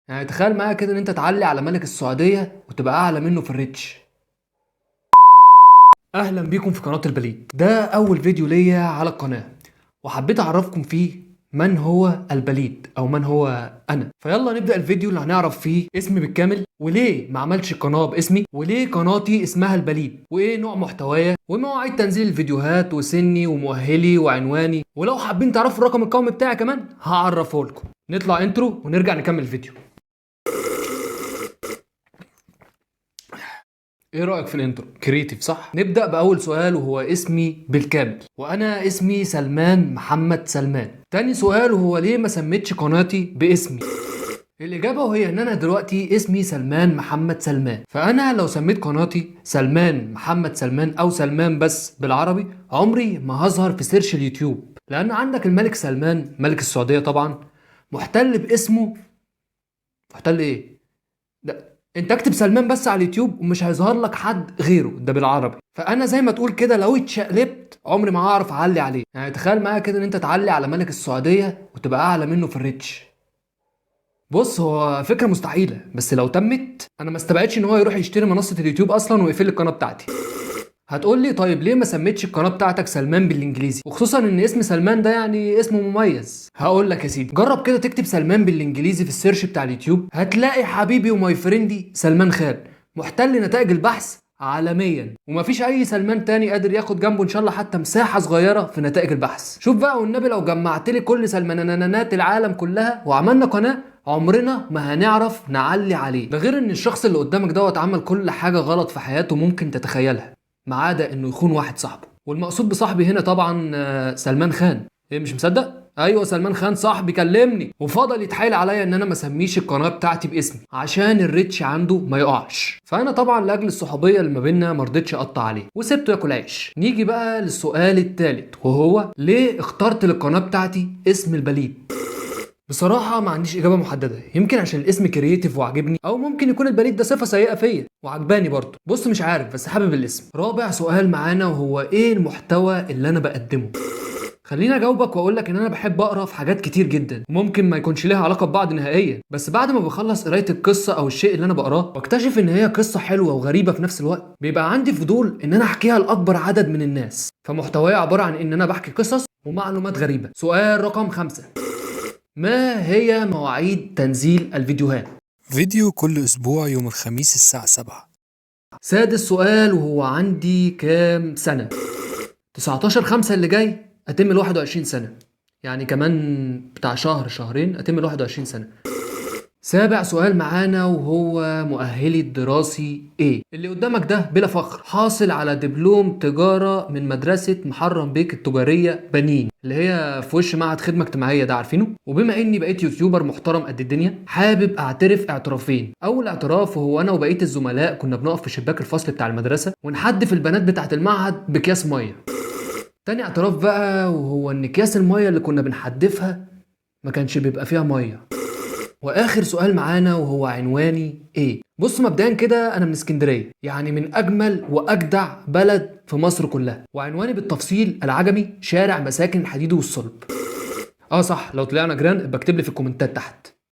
يعني تخيل معايا كده ان انت تعلي على ملك السعودية وتبقى اعلى منه في الريتش. اهلا بيكم في قناة البليد. ده اول فيديو ليا على القناة، وحبيت اعرفكم فيه من هو البليد او من هو انا. فيلا نبدأ الفيديو اللي هنعرف فيه اسمي بالكامل، وليه ما عملش قناة باسمي، وليه قناتي اسمها البليد، وايه نوع محتوايا، ومواعيد تنزيل الفيديوهات، وسني ومؤهلي وعنواني، ولو حابين تعرفوا الرقم القومي بتاعي كمان هعرفه لكم. نطلع انترو ونرجع نكمل الفيديو. ايه رأيك في الانترو؟ كريتيف صح؟ نبدأ بأول سؤال وهو اسمي بالكامل، وأنا اسمي سلمان محمد سلمان. تاني سؤال وهو ليه ما سميتش قناتي باسمي؟ الإجابة وهي إن أنا دلوقتي اسمي سلمان محمد سلمان، فأنا لو سميت قناتي سلمان محمد سلمان أو سلمان بس بالعربي عمري ما هظهر في سيرش اليوتيوب، لأن عندك الملك سلمان ملك السعودية طبعا محتل باسمه. محتل إيه؟ انت اكتب سلمان بس على اليوتيوب ومش هيظهر لك حد غيره ده بالعربي، فانا زي ما تقول كده لو اتشقلبت عمري ما هعرف اعلي عليه. يعني تخيل معايا كده ان انت تعلي على ملك السعوديه وتبقى اعلى منه في الريتش. بص، هو فكره مستحيله، بس لو تمت انا ما استبعدش ان هو يروح يشتري منصه اليوتيوب اصلا ويقفل لي القناه بتاعتي. هتقول لي طيب ليه ما سميتش القناه بتاعتك سلمان بالانجليزي، وخصوصا ان اسم سلمان ده يعني اسمه مميز؟ هقول لك يا سيدي، جرب كده تكتب سلمان بالانجليزي في السيرش بتاع اليوتيوب، هتلاقي حبيبي وماي فريندي سلمان خان محتل نتائج البحث عالميا، ومفيش اي سلمان تاني قادر ياخد جنبه ان شاء الله حتى مساحه صغيره في نتائج البحث. شوف بقى والنبي لو جمعت لي كل سلمانانات العالم كلها وعملنا قناه عمرنا ما هنعرف نعلي عليه. ده غير ان الشخص اللي قدامك دوت عمل كل حاجه غلط في حياته ممكن تتخيلها، ما عدا انه يخون واحد صاحبه. والمقصود بصاحبي هنا طبعا سلمان خان. ايه مش مصدق؟ ايوه سلمان خان صاحبي كلمني وفضل يتحايل عليا ان انا ما اسميش القناه بتاعتي باسمي عشان الريتش عنده ما يقعش. فانا طبعا لاجل الصحوبيه اللي ما بيننا ما رضيتش اقطع عليه وسبته ياكل عيش. نيجي بقى للسؤال الثالث وهو ليه اخترت للقناه بتاعتي اسم البليد؟ بصراحة ما عنديش إجابة محددة، يمكن عشان الاسم كرييتيف وعجبني، أو ممكن يكون البليد ده صفة سيئة فيا وعجباني برضه. بص مش عارف بس حابب الاسم. رابع سؤال معانا وهو إيه المحتوى اللي أنا بقدمه؟ خليني اجاوبك واقول لك ان انا بحب اقرا في حاجات كتير جدا ممكن ما يكونش ليها علاقه ببعض نهائيا، بس بعد ما بخلص قرايه القصه او الشيء اللي انا بقراه واكتشف ان هي قصه حلوه وغريبه في نفس الوقت، بيبقى عندي فضول ان انا احكيها لاكبر عدد من الناس. فمحتواي عباره عن ان انا بحكي قصص ومعلومات غريبه. سؤال رقم 5، ما هي مواعيد تنزيل الفيديوهات؟ فيديو كل أسبوع يوم الخميس الساعة 7. سادس سؤال وهو عندي كام سنة؟ 19/5 اللي جاي أتم 21 سنة، يعني كمان بتاع شهر شهرين أتم 21 سنة. سابع سؤال معانا وهو مؤهلي الدراسي ايه؟ اللي قدامك ده بلا فخر حاصل على دبلوم تجارة من مدرسة محرم بيك التجارية بنين، اللي هي في وش معهد خدمة اجتماعية ده، عارفينه؟ وبما اني بقيت يوتيوبر محترم قد الدنيا، حابب اعترف اعترافين. اول اعتراف وهو انا وبقية الزملاء كنا بنقف في شباك الفصل بتاع المدرسة ونحدف البنات بتاعة المعهد بكياس مية. تاني اعتراف بقى وهو ان اكياس المية اللي كنا بنحدفها ما كانش بيبقى فيها مية. واخر سؤال معانا وهو عنواني ايه؟ بص مبدئيا كده انا من اسكندريه، يعني من اجمل واجدع بلد في مصر كلها، وعنواني بالتفصيل العجمي شارع مساكن الحديد والصلب. اه صح، لو طلعنا جيران بكتب لي في الكومنتات تحت.